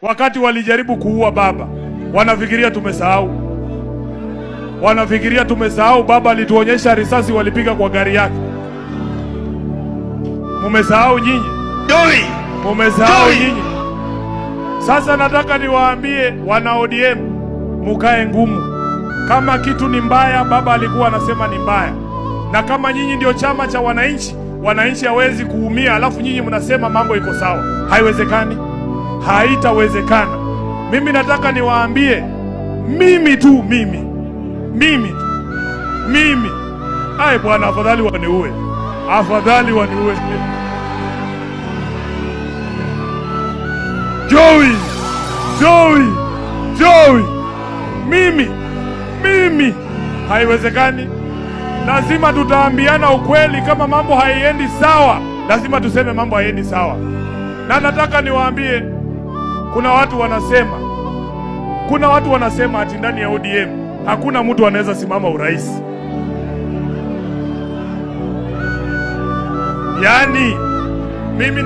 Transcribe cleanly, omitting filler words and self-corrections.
wakati walijaribu kuua baba, wanafikiria tumesahau. Wanafikiria tumesahau. Baba alituonyesha risasi walipiga kwa gari yake. Mumesahau nyinyi? Mumesahau nyinyi? Sasa nataka niwaambie wana ODM, mukae ngumu. Kama kitu ni mbaya, baba alikuwa anasema ni mbaya. Na kama nyinyi ndio chama cha wananchi, wananchi hawezi kuumia alafu nyinyi mnasema mambo iko sawa. Haiwezekani. Haitawezekana. Mimi nataka niwaambie, mimi tu. Ai bwana, afadhali waniue. Afadhali waniue. Joey. Mimi. Haiwezekani. Lazima tutaambiana ukweli. Kama mambo haiendi sawa, lazima tuseme mambo haiendi sawa. Na nataka niwaambie, kuna watu wanasema ati ndani ya ODM hakuna mtu anaweza simama urais. Yaani mimi